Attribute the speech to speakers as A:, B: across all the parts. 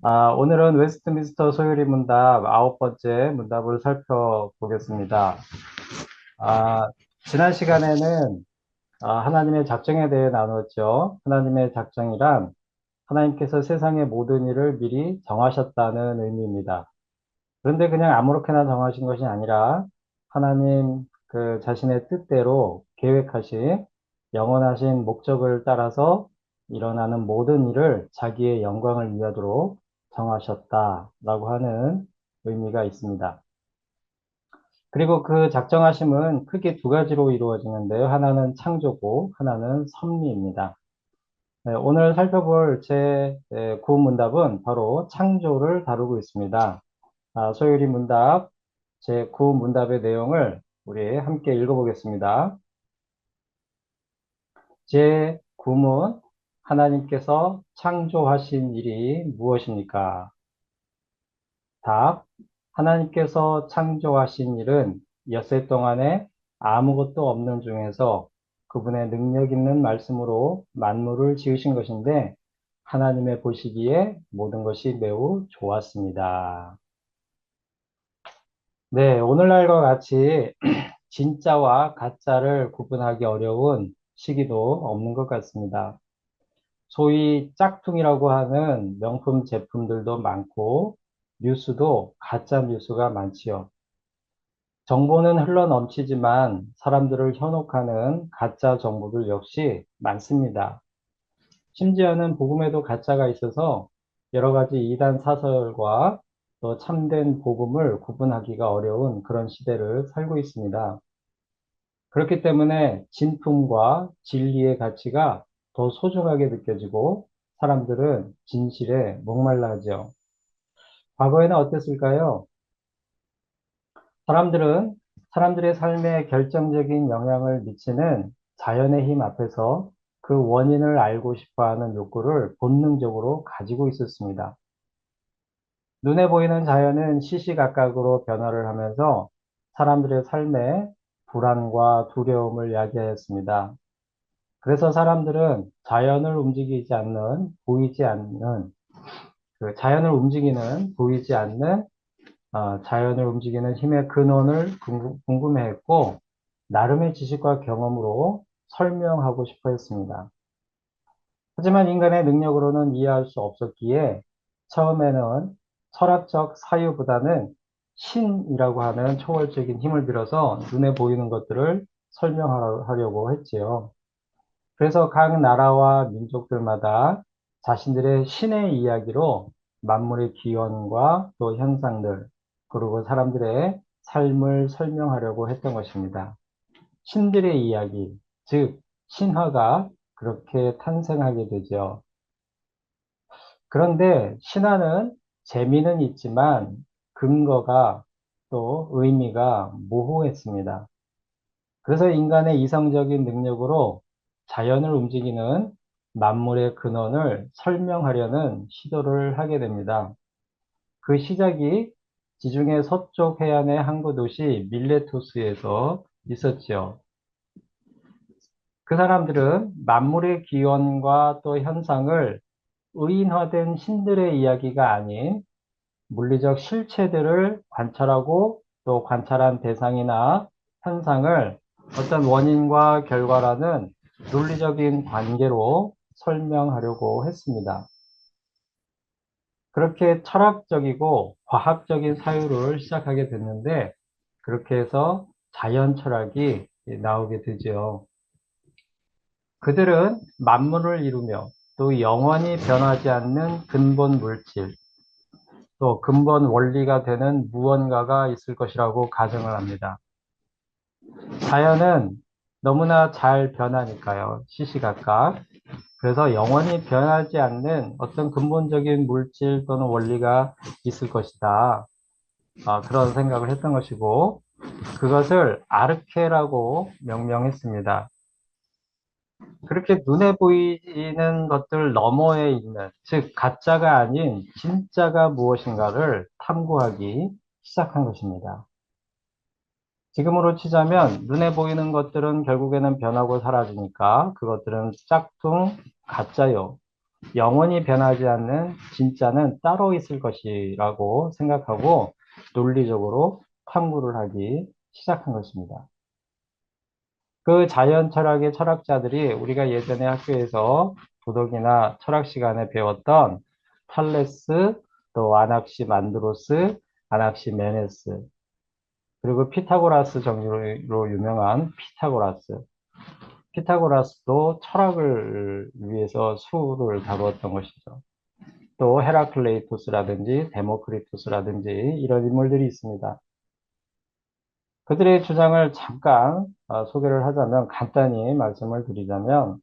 A: 오늘은 웨스트민스터 소요리 문답 9번째 문답을 살펴보겠습니다. 아, 지난 시간에는 하나님의 작정에 대해 나눴죠. 하나님의 작정이란 하나님께서 세상의 모든 일을 미리 정하셨다는 의미입니다. 그런데 그냥 아무렇게나 정하신 것이 아니라 하나님 그 자신의 뜻대로 계획하신 영원하신 목적을 따라서 일어나는 모든 일을 자기의 영광을 위하도록 정하셨다라고 하는 의미가 있습니다. 그리고 그 작정하심은 크게 두 가지로 이루어지는데요. 하나는 창조고 하나는 섭리입니다. 네, 오늘 살펴볼 제 구문답은 바로 창조를 다루고 있습니다. 소율이 문답 제9문답의 내용을 우리 함께 읽어보겠습니다. 제9문, 하나님께서 창조하신 일이 무엇입니까? 답, 하나님께서 창조하신 일은 엿새 동안에 아무것도 없는 중에서 그분의 능력 있는 말씀으로 만물을 지으신 것인데 하나님의 보시기에 모든 것이 매우 좋았습니다. 네, 오늘날과 같이 진짜와 가짜를 구분하기 어려운 시기도 없는 것 같습니다. 소위 짝퉁이라고 하는 명품 제품들도 많고, 뉴스도 가짜 뉴스가 많지요. 정보는 흘러 넘치지만 사람들을 현혹하는 가짜 정보들 역시 많습니다. 심지어는 복음에도 가짜가 있어서 여러 가지 이단 사설과 또 참된 복음을 구분하기가 어려운 그런 시대를 살고 있습니다. 그렇기 때문에 진품과 진리의 가치가 더 소중하게 느껴지고 사람들은 진실에 목말라 하죠. 과거에는 어땠을까요? 사람들은 사람들의 삶에 결정적인 영향을 미치는 자연의 힘 앞에서 그 원인을 알고 싶어 하는 욕구를 본능적으로 가지고 있었습니다. 눈에 보이는 자연은 시시각각으로 변화를 하면서 사람들의 삶에 불안과 두려움을 야기하였습니다. 그래서 사람들은 자연을 움직이지 않는, 보이지 않는, 그 자연을 움직이는, 보이지 않는, 자연을 움직이는 힘의 근원을 궁금해했고, 나름의 지식과 경험으로 설명하고 싶어 했습니다. 하지만 인간의 능력으로는 이해할 수 없었기에, 처음에는 철학적 사유보다는 신이라고 하는 초월적인 힘을 빌어서 눈에 보이는 것들을 설명하려고 했지요. 그래서 각 나라와 민족들마다 자신들의 신의 이야기로 만물의 기원과 또 현상들, 그리고 사람들의 삶을 설명하려고 했던 것입니다. 신들의 이야기, 즉, 신화가 그렇게 탄생하게 되죠. 그런데 신화는 재미는 있지만 근거가 또 의미가 모호했습니다. 그래서 인간의 이성적인 능력으로 자연을 움직이는 만물의 근원을 설명하려는 시도를 하게 됩니다. 그 시작이 지중해 서쪽 해안의 항구 도시 밀레투스에서 있었지요. 그 사람들은 만물의 기원과 또 현상을 의인화된 신들의 이야기가 아닌 물리적 실체들을 관찰하고 또 관찰한 대상이나 현상을 어떤 원인과 결과라는 논리적인 관계로 설명하려고 했습니다. 그렇게 철학적이고 과학적인 사유를 시작하게 됐는데 그렇게 해서 자연 철학이 나오게 되죠. 그들은 만물을 이루며 또 영원히 변하지 않는 근본 물질, 또 근본 원리가 되는 무언가가 있을 것이라고 가정을 합니다. 자연은 너무나 잘 변하니까요. 시시각각. 그래서 영원히 변하지 않는 어떤 근본적인 물질 또는 원리가 있을 것이다. 그런 생각을 했던 것이고, 그것을 아르케라고 명명했습니다. 그렇게 눈에 보이는 것들 너머에 있는, 즉, 가짜가 아닌 진짜가 무엇인가를 탐구하기 시작한 것입니다. 지금으로 치자면 눈에 보이는 것들은 결국에는 변하고 사라지니까 그것들은 짝퉁, 가짜요. 영원히 변하지 않는 진짜는 따로 있을 것이라고 생각하고 논리적으로 탐구를 하기 시작한 것입니다. 그 자연 철학의 철학자들이 우리가 예전에 학교에서 도덕이나 철학 시간에 배웠던 탈레스, 또 아낙시만드로스, 아낙시메네스, 그리고 피타고라스 정리로 유명한 피타고라스. 피타고라스도 철학을 위해서 수를 다루었던 것이죠. 또 헤라클레이토스라든지 데모크리토스라든지 이런 인물들이 있습니다. 그들의 주장을 잠깐 소개를 하자면, 간단히 말씀을 드리자면,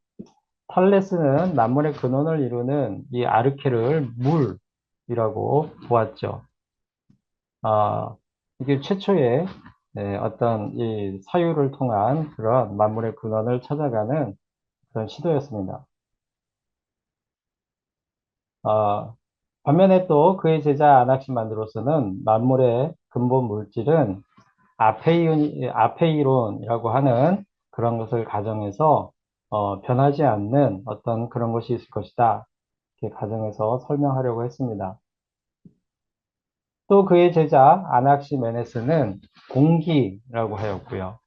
A: 탈레스는 만물의 근원을 이루는 이 아르케를 물이라고 보았죠. 이게 최초의 어떤 이 사유를 통한 그런 만물의 근원을 찾아가는 그런 시도였습니다. 아, 반면에 또 그의 제자 아낙시만드로스는 만물의 근본 물질은 아페이론이라고 하는 그런 것을 가정해서 변하지 않는 어떤 그런 것이 있을 것이다. 이렇게 가정해서 설명하려고 했습니다. 또 그의 제자 아낙시메네스는 공기라고 하였고요.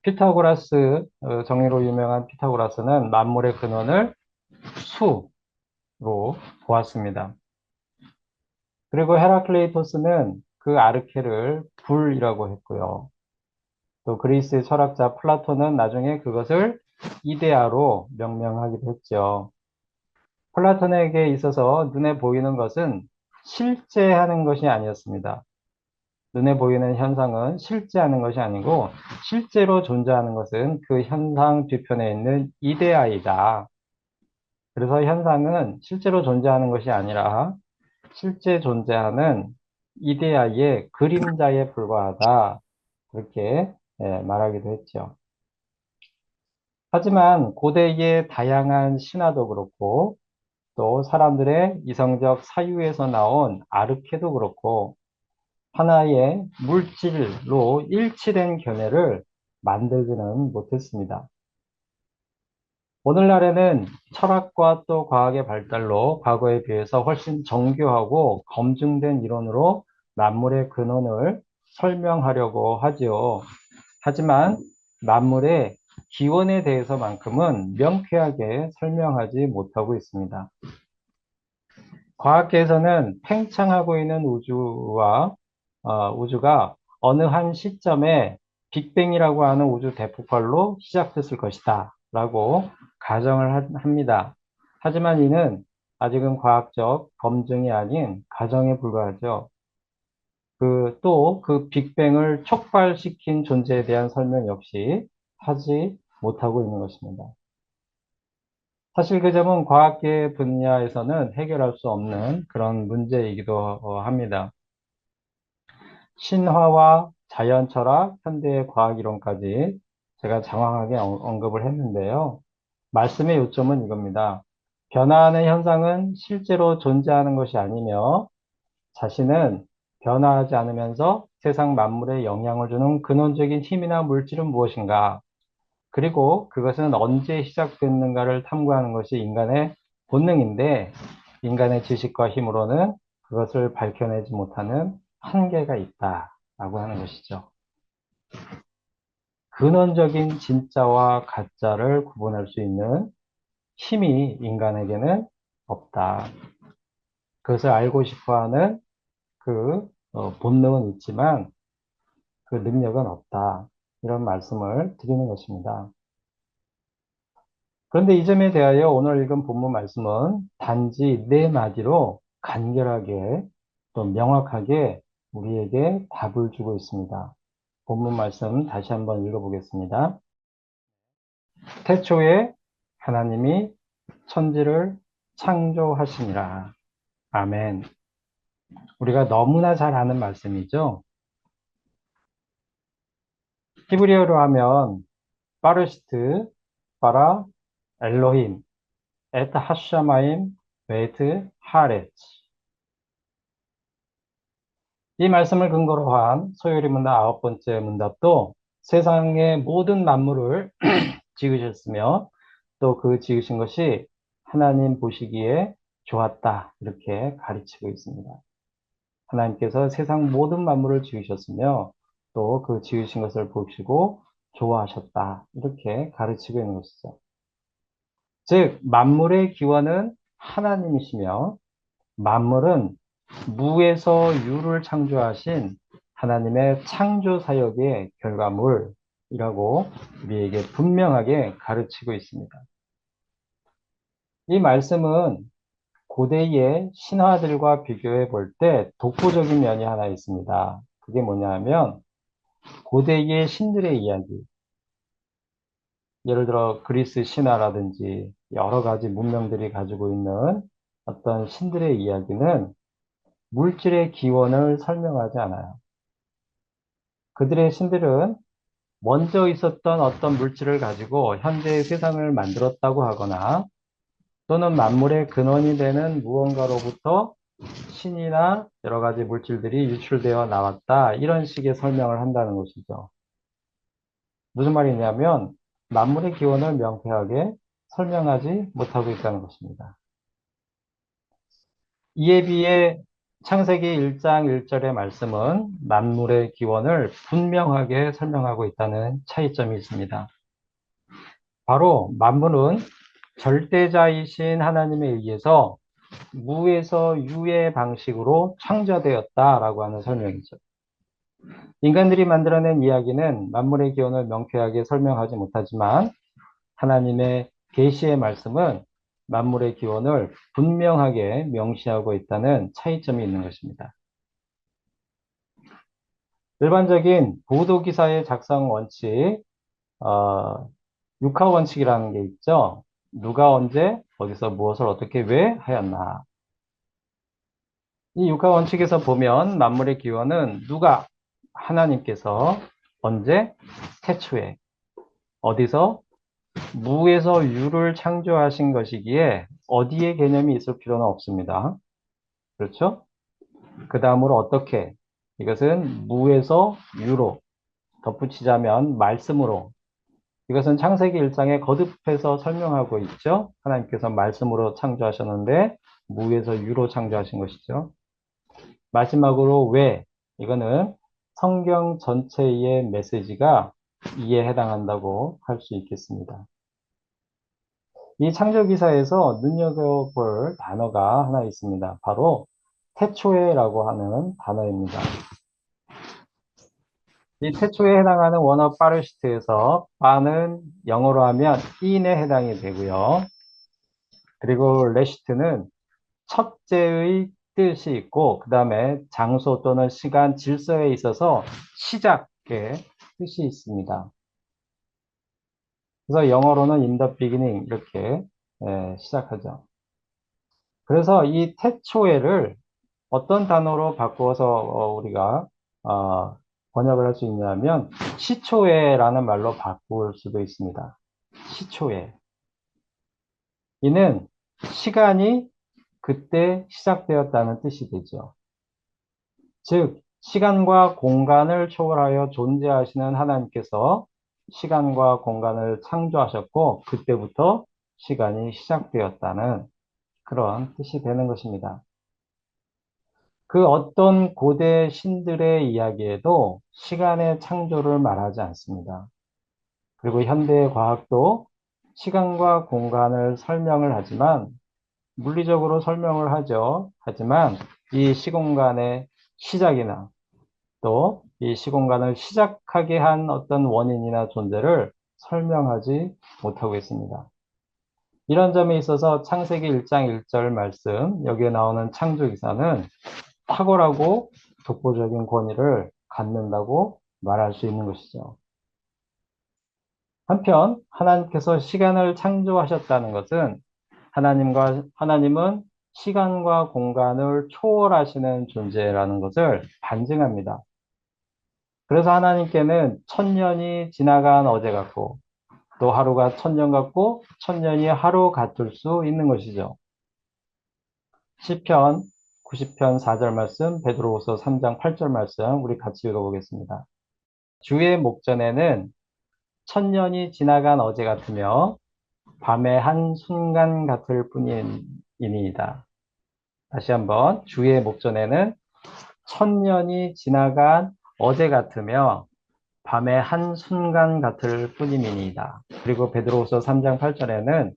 A: 피타고라스 정리로 유명한 피타고라스는 만물의 근원을 수로 보았습니다. 그리고 헤라클레이토스는 그 아르케를 불이라고 했고요. 또 그리스의 철학자 플라톤은 나중에 그것을 이데아로 명명하기도 했죠. 플라톤에게 있어서 눈에 보이는 것은 실제하는 것이 아니었습니다. 눈에 보이는 현상은 실제하는 것이 아니고 실제로 존재하는 것은 그 현상 뒤편에 있는 이데아이다. 그래서 현상은 실제로 존재하는 것이 아니라 실제 존재하는 이데아의 그림자에 불과하다. 그렇게 말하기도 했죠. 하지만 고대의 다양한 신화도 그렇고 또 사람들의 이성적 사유에서 나온 아르케도 그렇고 하나의 물질로 일치된 견해를 만들지는 못했습니다. 오늘날에는 철학과 또 과학의 발달로 과거에 비해서 훨씬 정교하고 검증된 이론으로 만물의 근원을 설명하려고 하지요. 하지만 만물의 기원에 대해서만큼은 명쾌하게 설명하지 못하고 있습니다. 과학계에서는 팽창하고 있는 우주가 어느 한 시점에 빅뱅이라고 하는 우주 대폭발로 시작됐을 것이다 라고 가정을 합니다. 하지만 이는 아직은 과학적 검증이 아닌 가정에 불과하죠. 또 그 빅뱅을 촉발시킨 존재에 대한 설명 역시 하지 못하고 있는 것입니다. 사실 그 점은 과학계 분야에서는 해결할 수 없는 그런 문제이기도 합니다. 신화와 자연철학, 현대의 과학이론까지 제가 장황하게 언급을 했는데요. 말씀의 요점은 이겁니다. 변화하는 현상은 실제로 존재하는 것이 아니며 자신은 변화하지 않으면서 세상 만물에 영향을 주는 근원적인 힘이나 물질은 무엇인가? 그리고 그것은 언제 시작됐는가를 탐구하는 것이 인간의 본능인데 인간의 지식과 힘으로는 그것을 밝혀내지 못하는 한계가 있다라고 하는 것이죠. 근원적인 진짜와 가짜를 구분할 수 있는 힘이 인간에게는 없다. 그것을 알고 싶어하는 본능은 있지만 그 능력은 없다. 이런 말씀을 드리는 것입니다. 그런데 이 점에 대하여 오늘 읽은 본문 말씀은 단지 네 마디로 간결하게 또 명확하게 우리에게 답을 주고 있습니다. 본문 말씀 다시 한번 읽어보겠습니다. 태초에 하나님이 천지를 창조하시니라. 아멘. 우리가 너무나 잘 아는 말씀이죠. 히브리어로 하면 파르시트, 바라, 엘로힘, 에트 하샤마임, 베이트 하렛. 이 말씀을 근거로 한 소요리 문답 9번째 문답도 세상의 모든 만물을 지으셨으며 또 그 지으신 것이 하나님 보시기에 좋았다. 이렇게 가르치고 있습니다. 하나님께서 세상 모든 만물을 지으셨으며 또 그 지으신 것을 보시고 좋아하셨다. 이렇게 가르치고 있는 것이죠. 즉, 만물의 기원은 하나님이시며 만물은 무에서 유를 창조하신 하나님의 창조 사역의 결과물이라고 우리에게 분명하게 가르치고 있습니다. 이 말씀은 고대의 신화들과 비교해 볼 때 독보적인 면이 하나 있습니다. 그게 뭐냐 하면 고대의 신들의 이야기, 예를 들어 그리스 신화라든지 여러 가지 문명들이 가지고 있는 어떤 신들의 이야기는 물질의 기원을 설명하지 않아요. 그들의 신들은 먼저 있었던 어떤 물질을 가지고 현재의 세상을 만들었다고 하거나 또는 만물의 근원이 되는 무언가로부터 신이나 여러 가지 물질들이 유출되어 나왔다. 이런 식의 설명을 한다는 것이죠. 무슨 말이냐면 만물의 기원을 명쾌하게 설명하지 못하고 있다는 것입니다. 이에 비해 창세기 1장 1절의 말씀은 만물의 기원을 분명하게 설명하고 있다는 차이점이 있습니다. 바로 만물은 절대자이신 하나님에 의해서 무에서 유의 방식으로 창조되었다라고 하는 설명이죠. 인간들이 만들어낸 이야기는 만물의 기원을 명쾌하게 설명하지 못하지만 하나님의 계시의 말씀은 만물의 기원을 분명하게 명시하고 있다는 차이점이 있는 것입니다. 일반적인 보도기사의 작성 원칙, 육하 원칙이라는 게 있죠. 누가 언제, 어디서 무엇을 어떻게 왜 하였나. 이 육하 원칙에서 보면 만물의 기원은 누가, 하나님께서 언제, 태초에, 어디서, 무에서 유를 창조하신 것이기에 어디에 개념이 있을 필요는 없습니다. 그렇죠? 그 다음으로 어떻게, 이것은 무에서 유로, 덧붙이자면 말씀으로, 이것은 창세기 1장에 거듭해서 설명하고 있죠. 하나님께서 말씀으로 창조하셨는데 무에서 유로 창조하신 것이죠. 마지막으로 왜, 이거는 성경 전체의 메시지가 이에 해당한다고 할 수 있겠습니다. 이 창조기사에서 눈여겨볼 단어가 하나 있습니다. 바로 태초에라고 하는 단어입니다. 이 태초에 해당하는 원어 파르시트에서 파는 영어로 하면 in에 해당이 되고요. 그리고 레시트는 첫째의 뜻이 있고 그 다음에 장소 또는 시간 질서에 있어서 시작의 뜻이 있습니다. 그래서 영어로는 in the beginning 이렇게 시작하죠. 그래서 이 태초에를 어떤 단어로 바꾸어서 우리가 번역을 할 수 있냐면 시초에라는 말로 바꿀 수도 있습니다. 시초에. 이는 시간이 그때 시작되었다는 뜻이 되죠. 즉 시간과 공간을 초월하여 존재하시는 하나님께서 시간과 공간을 창조하셨고 그때부터 시간이 시작되었다는 그런 뜻이 되는 것입니다. 그 어떤 고대 신들의 이야기에도 시간의 창조를 말하지 않습니다. 그리고 현대의 과학도 시간과 공간을 설명을 하지만 물리적으로 설명을 하죠. 하지만 이 시공간의 시작이나 또 이 시공간을 시작하게 한 어떤 원인이나 존재를 설명하지 못하고 있습니다. 이런 점에 있어서 창세기 1장 1절 말씀, 여기에 나오는 창조기사는 탁월하고 독보적인 권위를 갖는다고 말할 수 있는 것이죠. 한편 하나님께서 시간을 창조하셨다는 것은 하나님은 시간과 공간을 초월하시는 존재라는 것을 반증합니다. 그래서 하나님께는 천년이 지나간 어제 같고 또 하루가 천년 같고 천년이 하루 같을 수 있는 것이죠. 시편 90편 4절 말씀, 베드로후서 3장 8절 말씀 우리 같이 읽어보겠습니다. 주의 목전에는 천년이 지나간 어제 같으며 밤의 한 순간 같을 뿐이니이다. 다시 한번 주의 목전에는 천년이 지나간 어제 같으며 밤의 한 순간 같을 뿐이니이다. 그리고 베드로후서 3장 8절에는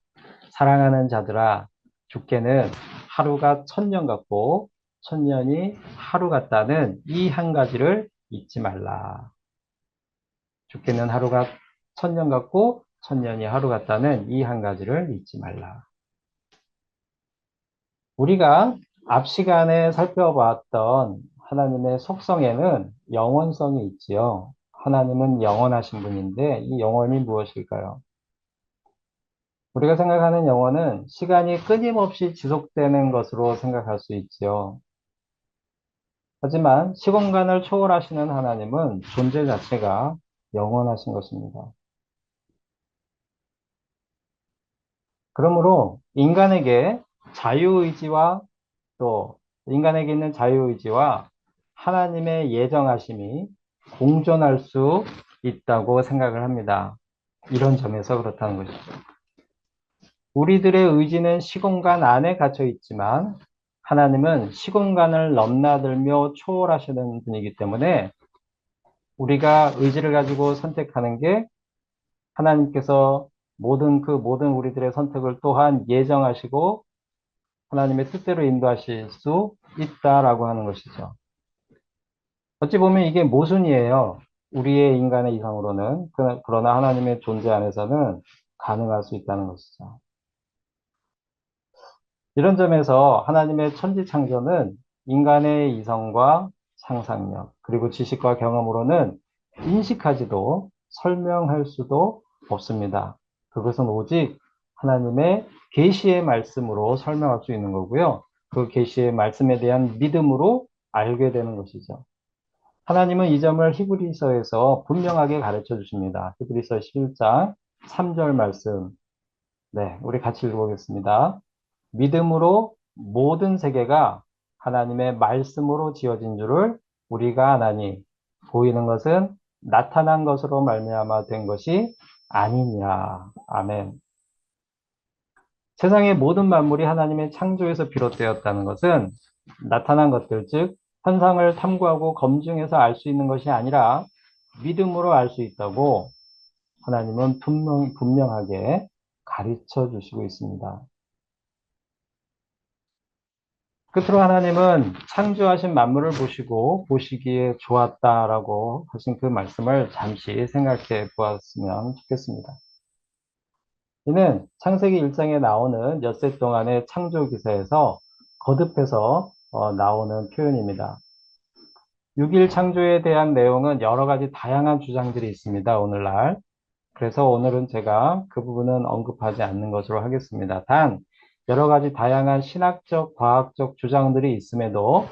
A: 사랑하는 자들아 주께는 하루가 천년 같고 천년이 하루 같다는 이 한 가지를 잊지 말라. 주께는 하루가 천년 같고 천년이 하루 같다는 이 한 가지를 잊지 말라. 우리가 앞 시간에 살펴봤던 하나님의 속성에는 영원성이 있지요. 하나님은 영원하신 분인데 이 영원이 무엇일까요? 우리가 생각하는 영혼은 시간이 끊임없이 지속되는 것으로 생각할 수 있지요. 하지만 시공간을 초월하시는 하나님은 존재 자체가 영원하신 것입니다. 그러므로 인간에게 자유의지와 또 인간에게 있는 자유의지와 하나님의 예정하심이 공존할 수 있다고 생각을 합니다. 이런 점에서 그렇다는 것이죠. 우리들의 의지는 시공간 안에 갇혀 있지만 하나님은 시공간을 넘나들며 초월하시는 분이기 때문에 우리가 의지를 가지고 선택하는 게 하나님께서 모든 우리들의 선택을 또한 예정하시고 하나님의 뜻대로 인도하실 수 있다라고 하는 것이죠. 어찌 보면 이게 모순이에요. 우리의 인간의 이상으로는. 그러나 하나님의 존재 안에서는 가능할 수 있다는 것이죠. 이런 점에서 하나님의 천지창조는 인간의 이성과 상상력, 그리고 지식과 경험으로는 인식하지도 설명할 수도 없습니다. 그것은 오직 하나님의 계시의 말씀으로 설명할 수 있는 거고요. 그 계시의 말씀에 대한 믿음으로 알게 되는 것이죠. 하나님은 이 점을 히브리서에서 분명하게 가르쳐 주십니다. 히브리서 11장 3절 말씀. 네, 우리 같이 읽어보겠습니다. 믿음으로 모든 세계가 하나님의 말씀으로 지어진 줄을 우리가 아나니 보이는 것은 나타난 것으로 말미암아 된 것이 아니냐. 아멘. 세상의 모든 만물이 하나님의 창조에서 비롯되었다는 것은 나타난 것들, 즉 현상을 탐구하고 검증해서 알 수 있는 것이 아니라 믿음으로 알 수 있다고 하나님은 분명하게 가르쳐 주시고 있습니다. 끝으로 하나님은 창조하신 만물을 보시고 보시기에 좋았다라고 하신 그 말씀을 잠시 생각해 보았으면 좋겠습니다. 이는 창세기 1장에 나오는 엿새 동안의 창조 기사에서 거듭해서 나오는 표현입니다. 6일 창조에 대한 내용은 여러 가지 다양한 주장들이 있습니다, 오늘날. 그래서 오늘은 제가 그 부분은 언급하지 않는 것으로 하겠습니다. 단, 여러 가지 다양한 신학적, 과학적 주장들이 있음에도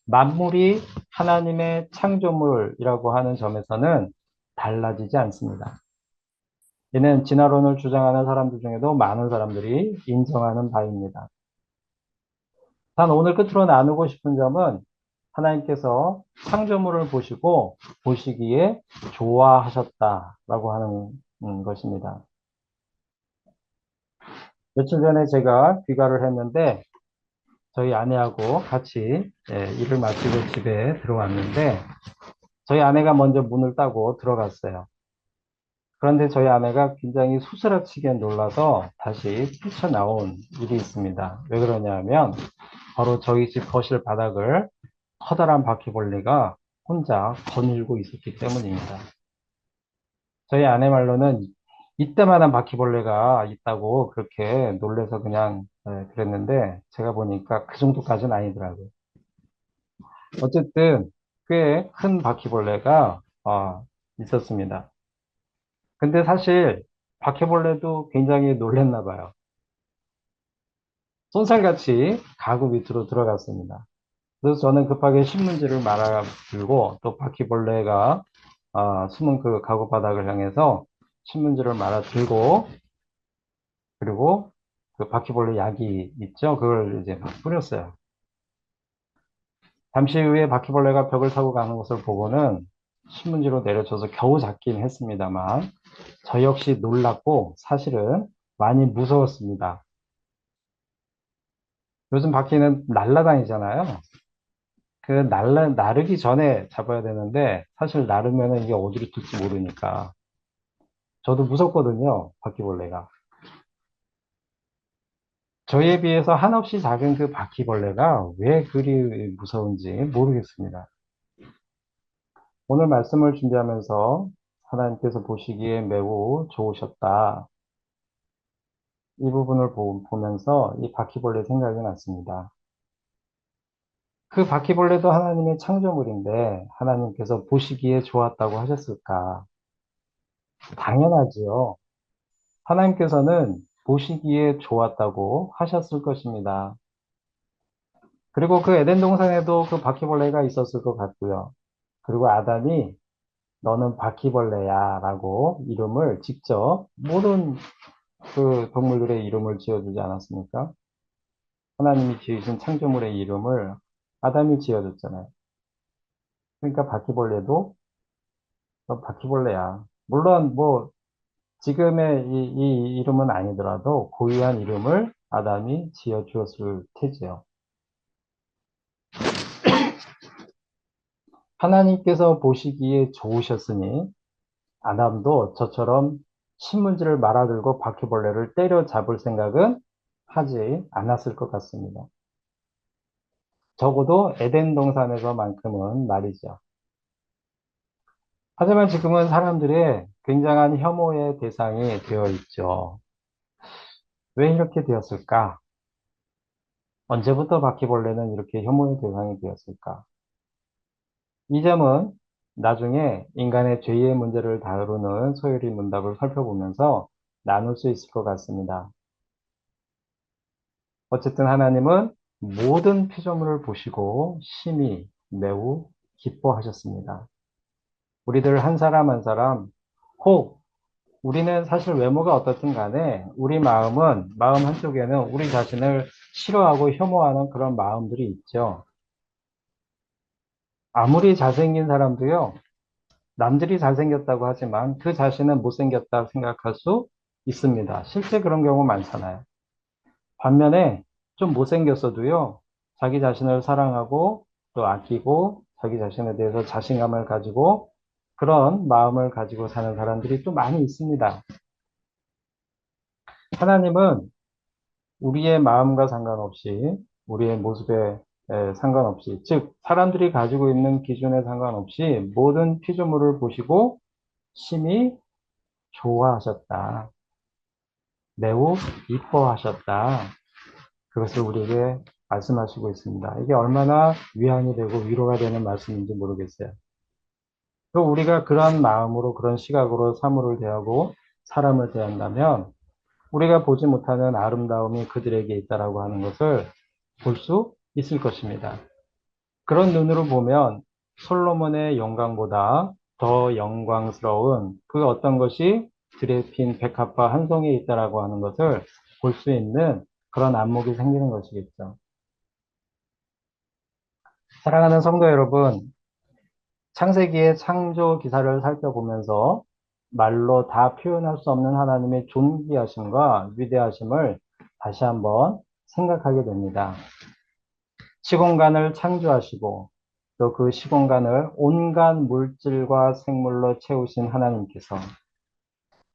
A: 만물이 하나님의 창조물이라고 하는 점에서는 달라지지 않습니다. 이는 진화론을 주장하는 사람들 중에도 많은 사람들이 인정하는 바입니다. 단 오늘 끝으로 나누고 싶은 점은 하나님께서 창조물을 보시고 보시기에 좋아하셨다라고 하는 것입니다. 며칠 전에 제가 귀가를 했는데 저희 아내하고 같이 일을 마치고 집에 들어왔는데 저희 아내가 먼저 문을 따고 들어갔어요. 그런데 저희 아내가 굉장히 소스라치게 놀라서 다시 뛰쳐나온 일이 있습니다. 왜 그러냐면 바로 저희 집 거실 바닥을 커다란 바퀴벌레가 혼자 거닐고 있었기 때문입니다. 저희 아내 말로는 이때만한 바퀴벌레가 있다고 그렇게 놀래서 그냥 그랬는데 제가 보니까 그 정도까지는 아니더라고요. 어쨌든 꽤 큰 바퀴벌레가 있었습니다. 근데 사실 바퀴벌레도 굉장히 놀랬나 봐요. 쏜살같이 가구 밑으로 들어갔습니다. 그래서 저는 급하게 신문지를 말아 들고 또 바퀴벌레가 숨은 그 가구 바닥을 향해서 신문지를 말아 들고 그리고 그 바퀴벌레 약이 있죠. 그걸 이제 막 뿌렸어요. 잠시 후에 바퀴벌레가 벽을 타고 가는 것을 보고는 신문지로 내려쳐서 겨우 잡긴 했습니다만 저 역시 놀랐고 사실은 많이 무서웠습니다. 요즘 바퀴는 날아다니잖아요. 나르기 전에 잡아야 되는데, 사실 나르면은 이게 어디로 튈지 모르니까. 저도 무섭거든요, 바퀴벌레가. 저희에 비해서 한없이 작은 그 바퀴벌레가 왜 그리 무서운지 모르겠습니다. 오늘 말씀을 준비하면서 하나님께서 보시기에 매우 좋으셨다. 이 부분을 보면서 이 바퀴벌레 생각이 났습니다. 그 바퀴벌레도 하나님의 창조물인데 하나님께서 보시기에 좋았다고 하셨을까? 당연하지요. 하나님께서는 보시기에 좋았다고 하셨을 것입니다. 그리고 그 에덴 동산에도 그 바퀴벌레가 있었을 것 같고요. 그리고 아담이 너는 바퀴벌레야 라고 이름을 직접 모든 그 동물들의 이름을 지어주지 않았습니까? 하나님이 지으신 창조물의 이름을 아담이 지어줬잖아요. 그러니까 바퀴벌레도 너 바퀴벌레야. 물론 뭐 지금의 이 이름은 아니더라도 고유한 이름을 아담이 지어주었을 테지요. 하나님께서 보시기에 좋으셨으니 아담도 저처럼 신문지를 말아들고 바퀴벌레를 때려잡을 생각은 하지 않았을 것 같습니다. 적어도 에덴 동산에서만큼은 말이죠. 하지만 지금은 사람들의 굉장한 혐오의 대상이 되어 있죠. 왜 이렇게 되었을까? 언제부터 바퀴벌레는 이렇게 혐오의 대상이 되었을까? 이 점은 나중에 인간의 죄의 문제를 다루는 소요리 문답을 살펴보면서 나눌 수 있을 것 같습니다. 어쨌든 하나님은 모든 피조물을 보시고 심히 매우 기뻐하셨습니다. 우리들 한 사람 한 사람, 혹 우리는 사실 외모가 어떻든 간에 우리 마음 한쪽에는 우리 자신을 싫어하고 혐오하는 그런 마음들이 있죠. 아무리 잘생긴 사람도요, 남들이 잘생겼다고 하지만 그 자신은 못생겼다 생각할 수 있습니다. 실제 그런 경우 많잖아요. 반면에 좀 못생겼어도요, 자기 자신을 사랑하고 또 아끼고 자기 자신에 대해서 자신감을 가지고 그런 마음을 가지고 사는 사람들이 또 많이 있습니다. 하나님은 우리의 마음과 상관없이 우리의 모습에 상관없이 즉 사람들이 가지고 있는 기준에 상관없이 모든 피조물을 보시고 심히 좋아하셨다. 매우 이뻐하셨다. 그것을 우리에게 말씀하시고 있습니다. 이게 얼마나 위안이 되고 위로가 되는 말씀인지 모르겠어요. 또 우리가 그런 마음으로 그런 시각으로 사물을 대하고 사람을 대한다면 우리가 보지 못하는 아름다움이 그들에게 있다라고 하는 것을 볼 수 있을 것입니다. 그런 눈으로 보면 솔로몬의 영광보다 더 영광스러운 그 어떤 것이 들에 핀 백합화 한 송이에 있다라고 하는 것을 볼 수 있는 그런 안목이 생기는 것이겠죠. 사랑하는 성도 여러분, 창세기의 창조 기사를 살펴보면서 말로 다 표현할 수 없는 하나님의 존귀하심과 위대하심을 다시 한번 생각하게 됩니다. 시공간을 창조하시고 또 그 시공간을 온갖 물질과 생물로 채우신 하나님께서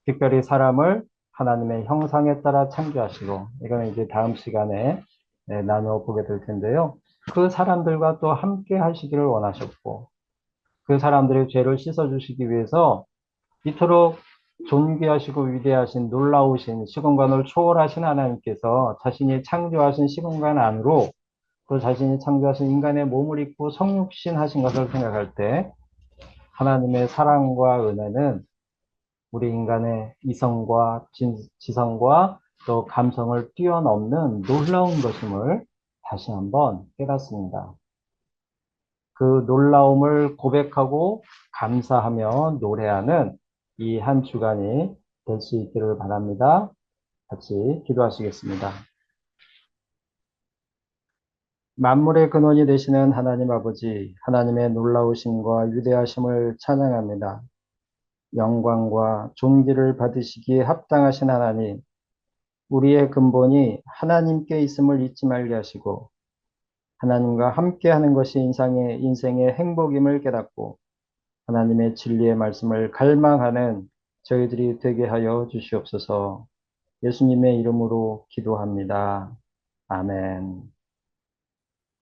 A: 특별히 사람을 하나님의 형상에 따라 창조하시고 이거는 이제 다음 시간에 나누어 보게 될 텐데요. 그 사람들과 또 함께 하시기를 원하셨고 그 사람들의 죄를 씻어주시기 위해서 이토록 존귀하시고 위대하신 놀라우신 시공간을 초월하신 하나님께서 자신이 창조하신 시공간 안으로 또 자신이 창조하신 인간의 몸을 입고 성육신하신 것을 생각할 때 하나님의 사랑과 은혜는 우리 인간의 이성과 지성과 또 감성을 뛰어넘는 놀라운 것임을 다시 한번 깨닫습니다. 그 놀라움을 고백하고 감사하며 노래하는 이 한 주간이 될 수 있기를 바랍니다. 같이 기도하시겠습니다. 만물의 근원이 되시는 하나님 아버지, 하나님의 놀라우심과 위대하심을 찬양합니다. 영광과 존귀를 받으시기에 합당하신 하나님, 우리의 근본이 하나님께 있음을 잊지 말게 하시고 하나님과 함께 하는 것이 인생의 행복임을 깨닫고 하나님의 진리의 말씀을 갈망하는 저희들이 되게 하여 주시옵소서. 예수님의 이름으로 기도합니다. 아멘.